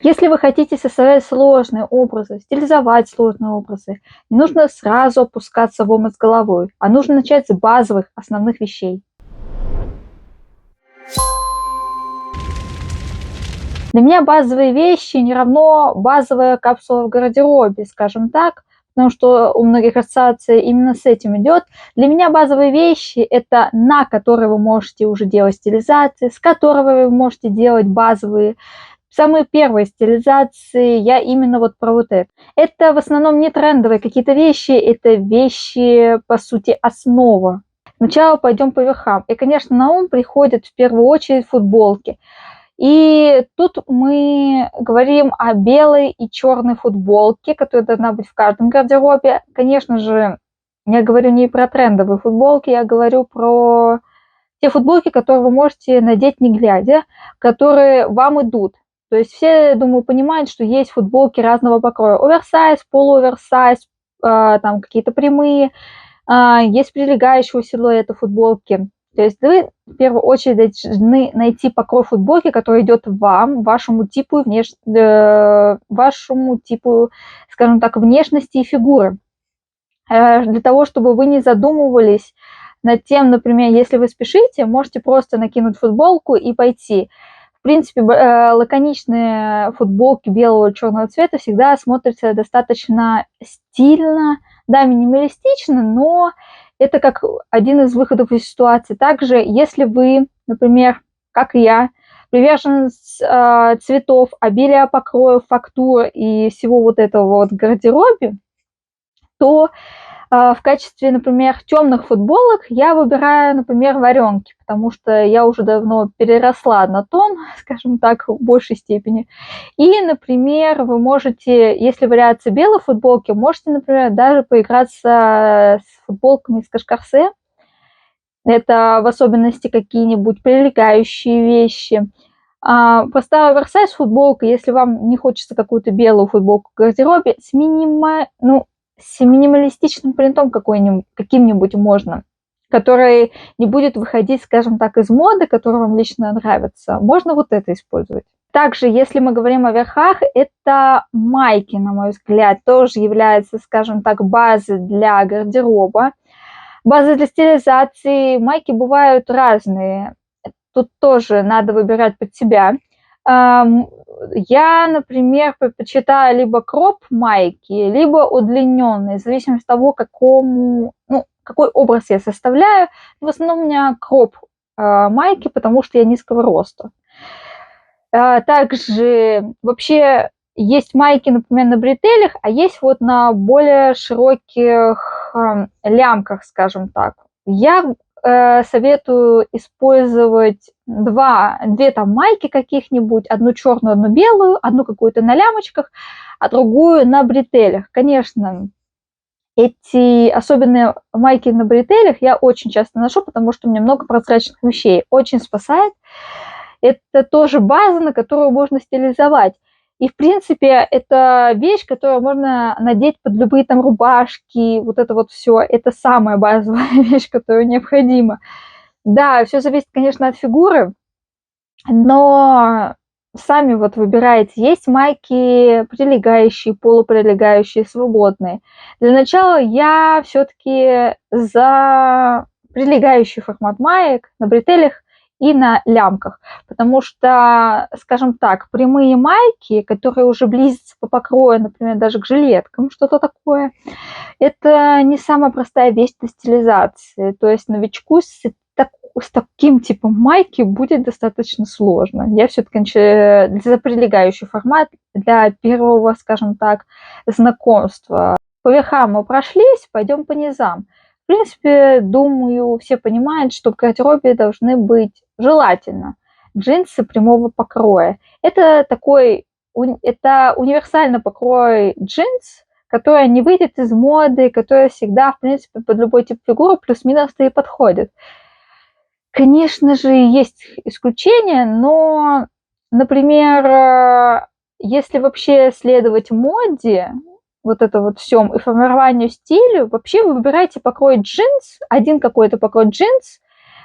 Если вы хотите создавать сложные образы, стилизовать сложные образы, не нужно сразу опускаться в омут с головой, а нужно начать с базовых, основных вещей. Для меня базовые вещи не равно базовая капсула в гардеробе, скажем так, потому что у многих ассоциация именно с этим идет. Для меня базовые вещи – это на которые вы можете уже делать стилизации, с которого вы можете делать базовые. Самые первые стилизации я именно вот про вот это. Это в основном не трендовые какие-то вещи, это вещи, по сути, основа. Сначала пойдем по верхам. И, конечно, на ум приходят в первую очередь футболки. И тут мы говорим о белой и черной футболке, которая должна быть в каждом гардеробе. Конечно же, я говорю не про трендовые футболки, я говорю про те футболки, которые вы можете надеть не глядя, которые вам идут. То есть все, думаю, понимают, что есть футболки разного покроя. Оверсайз, полуоверсайз, там какие-то прямые, есть прилегающего силуэта футболки. То есть вы в первую очередь должны найти покрой футболки, который идет вам, вашему типу, вашему типу, скажем так, внешности и фигуры. Для того, чтобы вы не задумывались над тем, например, если вы спешите, можете просто накинуть футболку и пойти. В принципе, лаконичные футболки белого и черного цвета всегда смотрятся достаточно стильно, да, минималистично, но это как один из выходов из ситуации. Также, если вы, например, как и я, приверженец цветов, обилия покроев, фактур и всего вот этого вот в гардеробе, то в качестве, например, темных футболок я выбираю, например, варенки, потому что я уже давно переросла на тон, скажем так, в большей степени. И, например, вы можете, если вариация белой футболки, можете, например, даже поиграться с футболками из кашкарсе. Это в особенности какие-нибудь прилегающие вещи. Простая оверсайз футболка, если вам не хочется какую-то белую футболку в гардеробе, с минималистичным принтом каким-нибудь можно, который не будет выходить, скажем так, из моды, который вам лично нравится. Можно вот это использовать. Также, если мы говорим о верхах, это майки, на мой взгляд, тоже являются, скажем так, базой для гардероба. Базы для стилизации. Майки бывают разные. Тут тоже надо выбирать под себя. Я, например, предпочитаю либо кроп-майки, либо удлиненные, в зависимости от того, какой образ я составляю. В основном у меня кроп-майки, потому что я низкого роста. Также вообще есть майки, например, на бретелях, а есть вот на более широких лямках, скажем так. Я советую использовать две там майки каких-нибудь, одну черную, одну белую, одну какую-то на лямочках, а другую на бретелях. Конечно, эти особенные майки на бретелях я очень часто ношу, потому что у меня много прозрачных вещей. Очень спасает. Это тоже база, на которую можно стилизовать. И, в принципе, это вещь, которую можно надеть под любые там рубашки, вот это вот все. Это самая базовая вещь, которая необходима. Да, все зависит, конечно, от фигуры, но сами вот выбираете. Есть майки прилегающие, полуприлегающие, свободные. Для начала я все-таки за прилегающий формат маек на бретелях и на лямках, потому что, скажем так, прямые майки, которые уже близятся по покрою, например, даже к жилеткам, что-то такое, это не самая простая вещь для стилизации. То есть новичку с таким типом майки будет достаточно сложно. Я все-таки за прилегающий формат для первого, скажем так, знакомства. По верхам мы прошлись, пойдем по низам. В принципе, думаю, все понимают, что в гардеробе должны быть желательно джинсы прямого покроя. Это универсальный покрой джинс, который не выйдет из моды, который всегда, в принципе, под любой тип фигуры плюс-минус и подходит. Конечно же, есть исключения, но, например, если вообще следовать моде, вот это вот всем, и формированию стиля, вообще вы выбираете покрой джинс, один какой-то покрой джинс,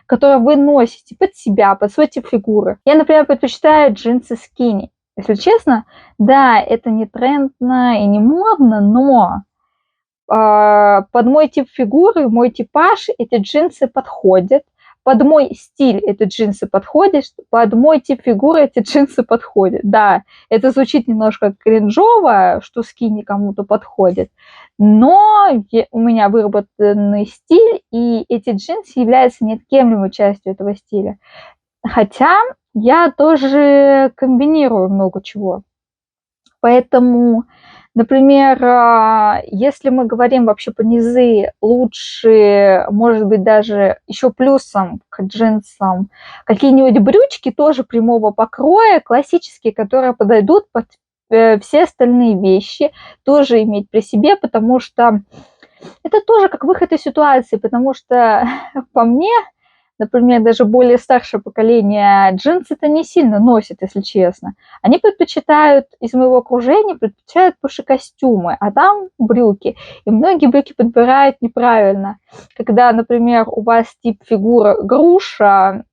который вы носите под себя, под свой тип фигуры. Я, например, предпочитаю джинсы скини. Если честно, да, это не трендно и не модно, но под мой тип фигуры, мой типаж эти джинсы подходят. Под мой стиль эти джинсы подходят, под мой тип фигуры эти джинсы подходят. Да, это звучит немножко кринжово, что скини кому-то подходит, но у меня выработанный стиль, и эти джинсы являются неотъемлемой частью этого стиля. Хотя я тоже комбинирую много чего. Поэтому, например, если мы говорим вообще по низы, лучше, может быть, даже еще плюсом к джинсам какие-нибудь брючки тоже прямого покроя, классические, которые подойдут под все остальные вещи, тоже иметь при себе, потому что это тоже как выход из ситуации, потому что по мне, например, даже более старшее поколение джинсы-то не сильно носит, если честно. Они предпочитают, из моего окружения, предпочитают больше костюмы, а там брюки. И многие брюки подбирают неправильно. Когда, например, у вас тип фигуры груша,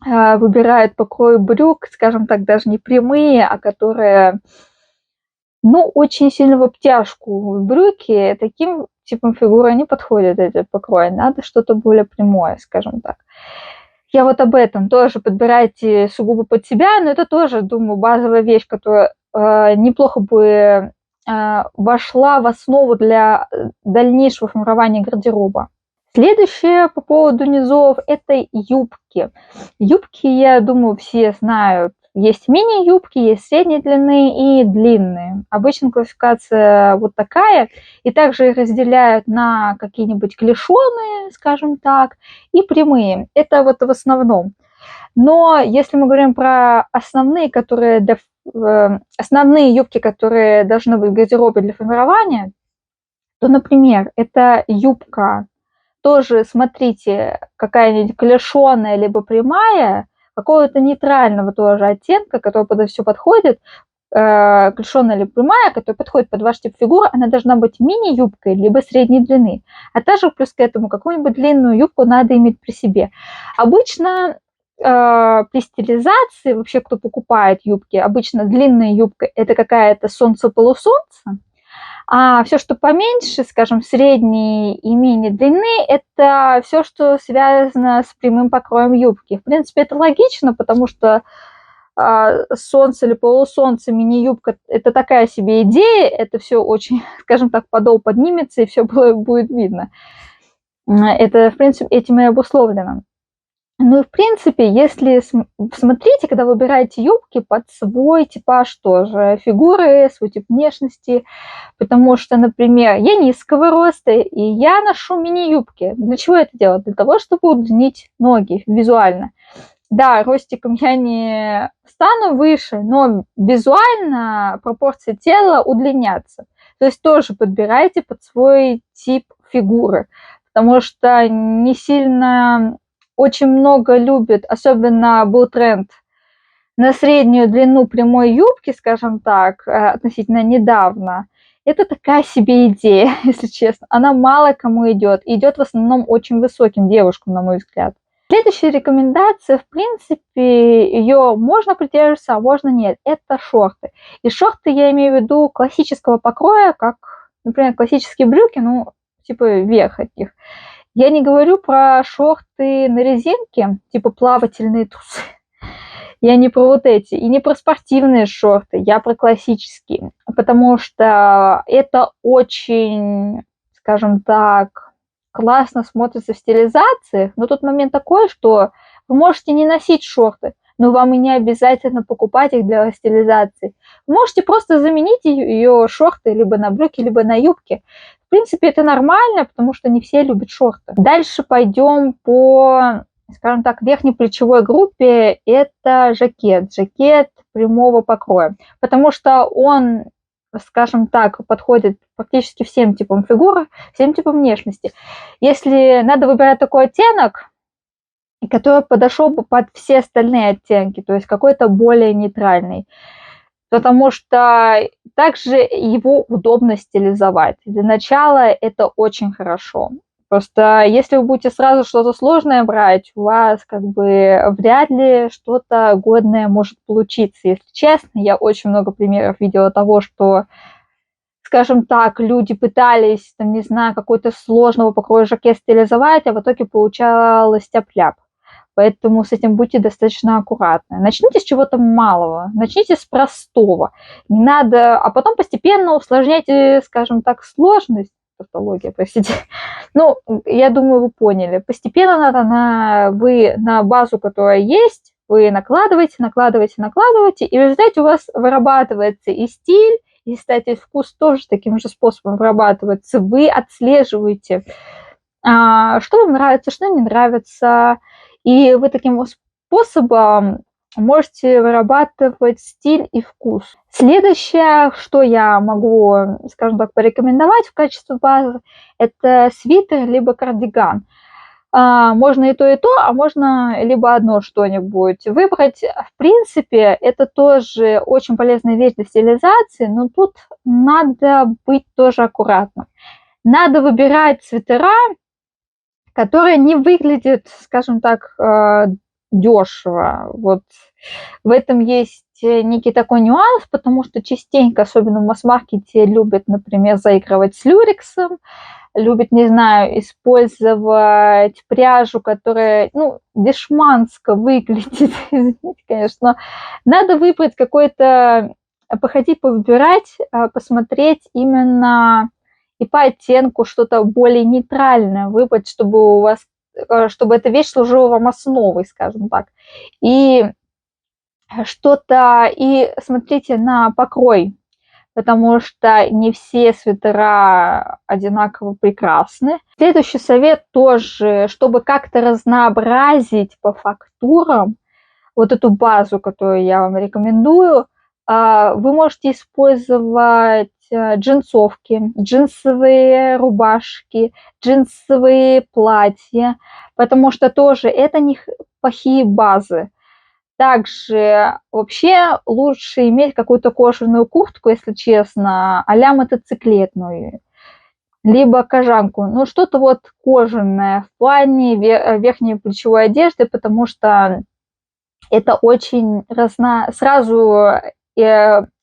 выбирают покрой брюк, скажем так, даже не прямые, а которые, ну, очень сильно в обтяжку брюки, таким типом фигуры не подходят эти покрои. Надо что-то более прямое, скажем так. Я вот об этом тоже подбирайте сугубо под себя, но это тоже, думаю, базовая вещь, которая неплохо бы вошла в основу для дальнейшего формирования гардероба. Следующее по поводу низов – это юбки. Юбки, я думаю, все знают. Есть мини-юбки, есть средней длины и длинные. Обычно классификация вот такая. И также их разделяют на какие-нибудь клешеные, скажем так, и прямые. Это вот в основном. Но если мы говорим про основные, основные юбки, которые должны быть в гардеробе для формирования, то, например, это юбка тоже смотрите, какая-нибудь клешеная либо прямая, какого-то нейтрального тоже оттенка, который под все подходит, клешеная или прямая, которая подходит под ваш тип фигуры, она должна быть мини-юбкой либо средней длины. А также плюс к этому какую-нибудь длинную юбку надо иметь при себе. Обычно при стилизации, вообще кто покупает юбки, обычно длинная юбка – это какая-то солнце-полусолнце, а все, что поменьше, скажем, средней и мини-длины, это все, что связано с прямым покроем юбки. В принципе, это логично, потому что солнце или полусолнце, мини-юбка – это такая себе идея, это все очень, скажем так, подол поднимется, и все будет видно. Это, в принципе, этим и обусловлено. Ну и в принципе, если смотрите, когда выбираете юбки под свой типаж тоже, фигуры, свой тип внешности, потому что, например, я низкого роста, и я ношу мини-юбки. Для чего это делать? Для того, чтобы удлинить ноги визуально. Да, ростиком я не стану выше, но визуально пропорции тела удлинятся. То есть тоже подбирайте под свой тип фигуры, потому что не сильно очень много любят, особенно был тренд на среднюю длину прямой юбки, скажем так, относительно недавно. Это такая себе идея, если честно. Она мало кому идет. Идет в основном очень высоким девушкам, на мой взгляд. Следующая рекомендация, в принципе, ее можно придерживаться, а можно нет. Это шорты. И шорты я имею в виду классического покроя, как, например, классические брюки, ну, типа верх от них. Я не говорю про шорты на резинке, типа плавательные трусы. Я не про вот эти, и не про спортивные шорты, я про классические, потому что это очень, скажем так, классно смотрится в стилизациях, но тут момент такой, что вы можете не носить шорты, но вам и не обязательно покупать их для стилизации. Вы можете просто заменить ее шорты либо на брюки, либо на юбки. В принципе, это нормально, потому что не все любят шорты. Дальше пойдем по, скажем так, верхней плечевой группе. Это жакет прямого покроя, потому что он, скажем так, подходит практически всем типам фигуры, всем типам внешности. Если надо выбирать такой оттенок, который подошел бы под все остальные оттенки, то есть какой-то более нейтральный, потому что также его удобно стилизовать. Для начала это очень хорошо. Просто если вы будете сразу что-то сложное брать, у вас как бы вряд ли что-то годное может получиться. Если честно, я очень много примеров видела того, что, скажем так, люди пытались, там, не знаю, какой-то сложного покроя жакет стилизовать, а в итоге получалось тяп-ляп. Поэтому с этим будьте достаточно аккуратны. Начните с чего-то малого, начните с простого. Не надо, а потом постепенно усложняйте, скажем так, сложность. Тавтология, простите. Ну, я думаю, вы поняли. Постепенно вы на базу, которая есть, вы накладываете, и в результате у вас вырабатывается и стиль, и, кстати, вкус тоже таким же способом вырабатывается. Вы отслеживаете, что вам нравится, что не нравится, и вы таким способом можете вырабатывать стиль и вкус. Следующее, что я могу, скажем так, порекомендовать в качестве базы, это свитер либо кардиган. Можно и то, а можно либо одно что-нибудь выбрать. В принципе, это тоже очень полезная вещь для стилизации, но тут надо быть тоже аккуратным. Надо выбирать свитера, которые не выглядят, скажем так, дешево. Вот в этом есть некий такой нюанс, потому что частенько, особенно в масс-маркете, любят, например, заигрывать с люрексом, любят, не знаю, использовать пряжу, которая, ну, дешманско выглядит, извините, конечно. Надо выбрать какой-то, походить, повыбирать, посмотреть именно и по оттенку что-то более нейтральное выбрать, чтобы у вас, чтобы эта вещь служила вам основой, скажем так. И что-то, и смотрите на покрой, потому что не все свитера одинаково прекрасны. Следующий совет тоже, чтобы как-то разнообразить по фактурам вот эту базу, которую я вам рекомендую, вы можете использовать джинсовки, джинсовые рубашки, джинсовые платья, потому что тоже это неплохие базы. Также вообще лучше иметь какую-то кожаную куртку, если честно, а-ля мотоциклетную, либо кожанку. Ну, что-то вот кожаное в плане верхней плечевой одежды, потому что это очень сразу,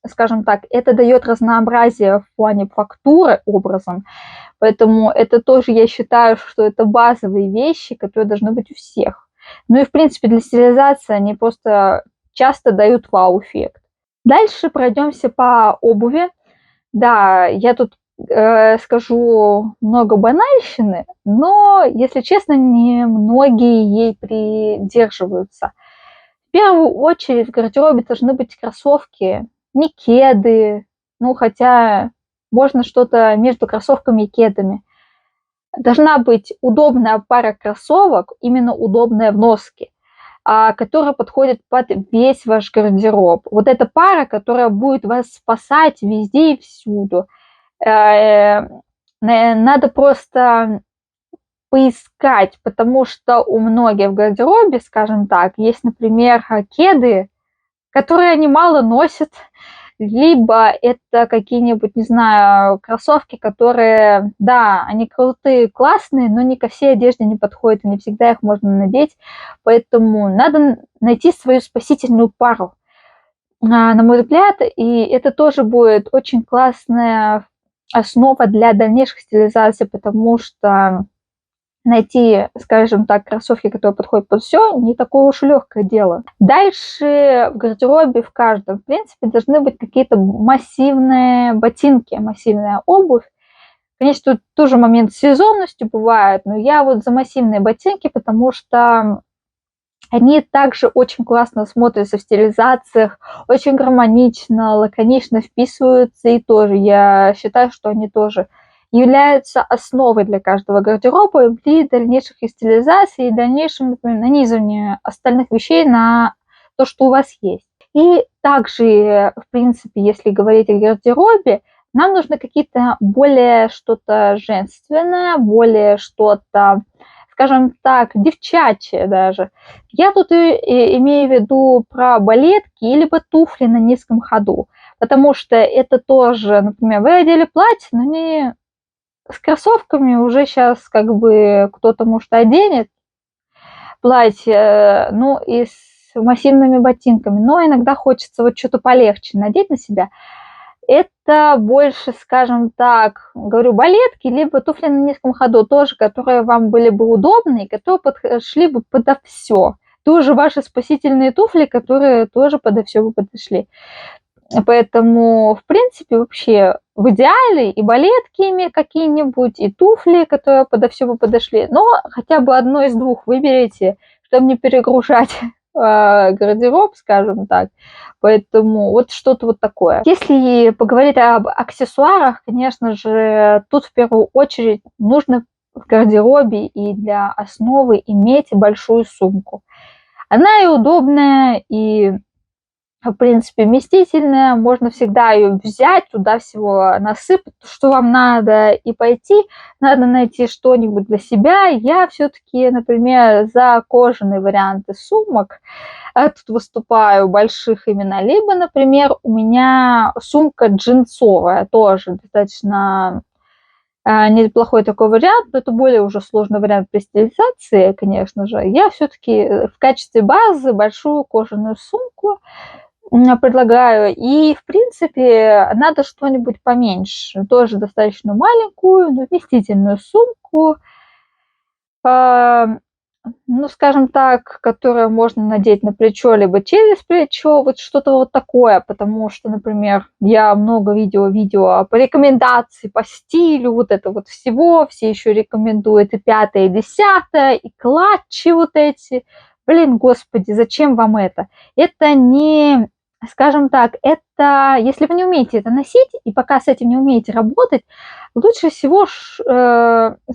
скажем так, это дает разнообразие в плане фактуры образом. Поэтому это тоже, я считаю, что это базовые вещи, которые должны быть у всех. Ну и, в принципе, для стилизации они просто часто дают вау-эффект. Дальше пройдемся по обуви. Да, я тут скажу много банальщины, но, если честно, не многие ей придерживаются. В первую очередь в гардеробе должны быть кроссовки, не кеды, ну хотя можно что-то между кроссовками и кедами. Должна быть удобная пара кроссовок, именно удобная в носке, которая подходит под весь ваш гардероб. Вот эта пара, которая будет вас спасать везде и всюду. Надо просто поискать, потому что у многих в гардеробе, скажем так, есть, например, кеды, которые они мало носят, либо это какие-нибудь, не знаю, кроссовки, которые, да, они крутые, классные, но не ко всей одежде не подходят, и не всегда их можно надеть, поэтому надо найти свою спасительную пару, на мой взгляд, и это тоже будет очень классная основа для дальнейших стилизаций, потому что найти, скажем так, кроссовки, которые подходят под все, не такое уж легкое дело. Дальше в гардеробе в каждом, в принципе, должны быть какие-то массивные ботинки, массивная обувь. Конечно, тут тоже момент сезонности бывает, но я вот за массивные ботинки, потому что они также очень классно смотрятся в стилизациях, очень гармонично, лаконично вписываются, и тоже я считаю, что они тоже являются основой для каждого гардероба при дальнейших стилизациях и дальнейшем, например, нанизывании остальных вещей на то, что у вас есть. И также, в принципе, если говорить о гардеробе, нам нужно какие-то более что-то женственное, более что-то, скажем так, девчачье даже. Я тут и имею в виду про балетки либо туфли на низком ходу, потому что это тоже, например, вы одели платье, но не с кроссовками уже сейчас как бы кто-то, может, оденет платье, ну, и с массивными ботинками, но иногда хочется вот что-то полегче надеть на себя. Это больше, скажем так, говорю, балетки, либо туфли на низком ходу тоже, которые вам были бы удобны и которые подошли бы подо все. Тоже ваши спасительные туфли, которые тоже подо все бы подошли. Поэтому, в принципе, вообще в идеале и балетки иметь какие-нибудь, и туфли, которые подо все бы подошли. Но хотя бы одно из двух выберите, чтобы не перегружать гардероб, скажем так. Поэтому вот что-то вот такое. Если поговорить об аксессуарах, конечно же, тут в первую очередь нужно в гардеробе и для основы иметь большую сумку. Она и удобная, и в принципе, вместительная, можно всегда ее взять, туда всего насыпать, что вам надо, и пойти. Надо найти что-нибудь для себя. Я все-таки, например, за кожаные варианты сумок тут выступаю больших именно. Либо, например, у меня сумка джинсовая, тоже достаточно неплохой такой вариант, но это более уже сложный вариант при стилизации, конечно же. Я все-таки в качестве базы большую кожаную сумку предлагаю. И, в принципе, надо что-нибудь поменьше. Тоже достаточно маленькую, но вместительную сумку. А, ну, скажем так, которую можно надеть на плечо, либо через плечо. Вот что-то вот такое. Потому что, например, я много видео по рекомендации, по стилю, вот это вот всего. Все еще рекомендуют и 5-е, и 10-е, и клатчи вот эти. Блин, господи, зачем вам это? Это не... Скажем так, это если вы не умеете это носить, и пока с этим не умеете работать, лучше всего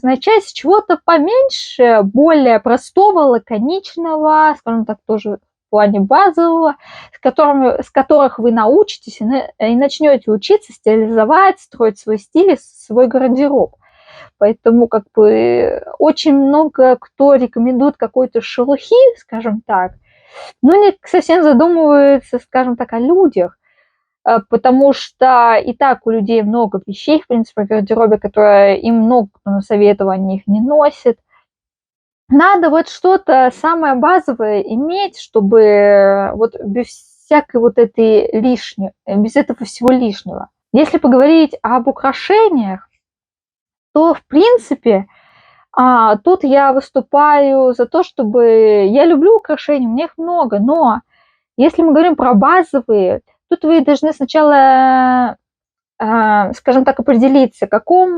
начать с чего-то поменьше, более простого, лаконичного, скажем так, тоже в плане базового, с которых вы научитесь и начнете учиться стилизовать, строить свой стиль, свой гардероб. Поэтому как бы очень много кто рекомендует какой-то шелухи, скажем так, но не совсем задумываются, скажем так, о людях, потому что и так у людей много вещей, в принципе, в гардеробе, которые им много кто насоветовал, они их не носят. Надо вот что-то самое базовое иметь, чтобы вот без всякой вот этой лишней, без этого всего лишнего. Если поговорить об украшениях, то, в принципе, тут я выступаю за то, чтобы... Я люблю украшения, у меня их много, но если мы говорим про базовые, тут вы должны сначала, скажем так, определиться, какой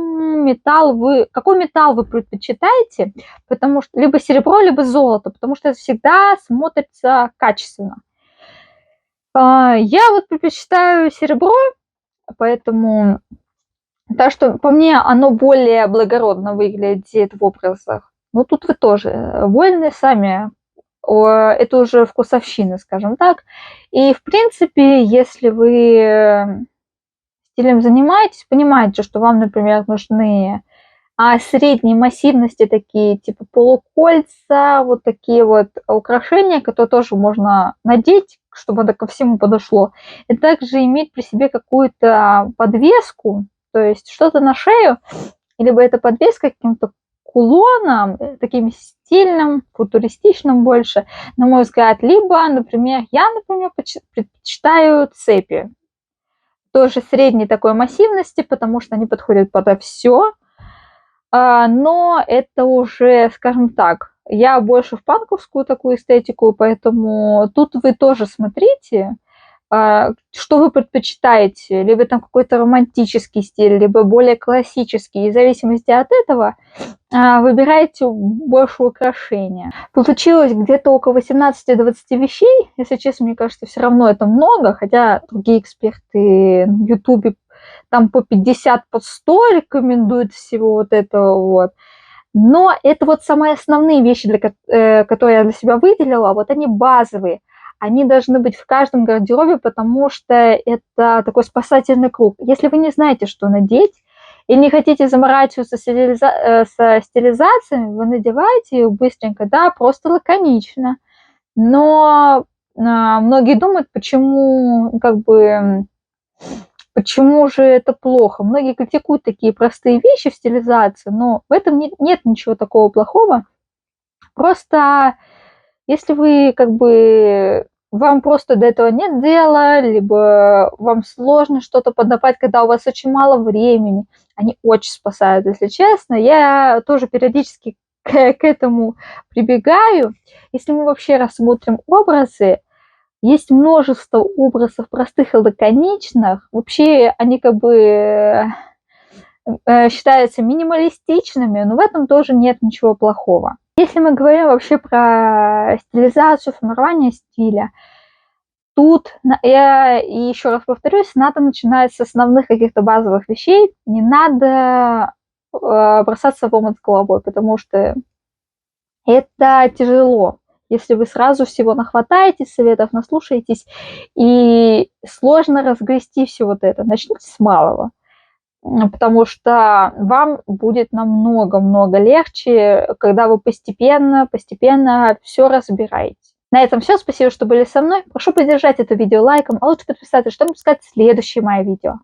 металл вы предпочитаете, потому что либо серебро, либо золото, потому что это всегда смотрится качественно. Я вот предпочитаю серебро, поэтому так что по мне оно более благородно выглядит в образах. Но тут вы тоже вольны сами. Это уже вкусовщина, скажем так. И, в принципе, если вы стилем занимаетесь, понимаете, что вам, например, нужны средней массивности такие, типа полукольца, вот такие вот украшения, которые тоже можно надеть, чтобы это ко всему подошло. И также иметь при себе какую-то подвеску, то есть что-то на шею, либо это подвеска каким-то кулоном, таким стильным, футуристичным больше, на мой взгляд. Либо, например, я предпочитаю цепи. Тоже средней такой массивности, потому что они подходят подо все. Но это уже, скажем так, я больше в панковскую такую эстетику, поэтому тут вы тоже смотрите, что вы предпочитаете, либо там какой-то романтический стиль, либо более классический. И в зависимости от этого выбирайте больше украшения. Получилось где-то около 18-20 вещей. Если честно, мне кажется, все равно это много, хотя другие эксперты на Ютубе там по 50, по 100 рекомендуют всего вот этого вот. Но это вот самые основные вещи, которые я для себя выделила, вот они базовые. Они должны быть в каждом гардеробе, потому что это такой спасательный круг. Если вы не знаете, что надеть, и не хотите заморачиваться со стилизациями, вы надеваете их быстренько, да, просто лаконично. Но многие думают, почему как бы Почему же это плохо? Многие критикуют такие простые вещи в стилизации, но в этом нет ничего такого плохого. Просто если вы как бы вам просто до этого нет дела, либо вам сложно что-то подобрать, когда у вас очень мало времени, они очень спасают, если честно. Я тоже периодически к этому прибегаю. Если мы вообще рассмотрим образы, есть множество образов простых и лаконичных. Вообще они как бы считаются минималистичными, но в этом тоже нет ничего плохого. Если мы говорим вообще про стилизацию, формирование стиля, тут я еще раз повторюсь, надо начинать с основных каких-то базовых вещей, не надо бросаться в омут с головой, потому что это тяжело. Если вы сразу всего нахватаетесь, советов наслушаетесь, и сложно разгрести все вот это. Начните с малого, потому что вам будет намного легче, когда вы постепенно все разбираете. На этом все. Спасибо, что были со мной. Прошу поддержать это видео лайком, а лучше подписаться, чтобы пускать следующие мои видео.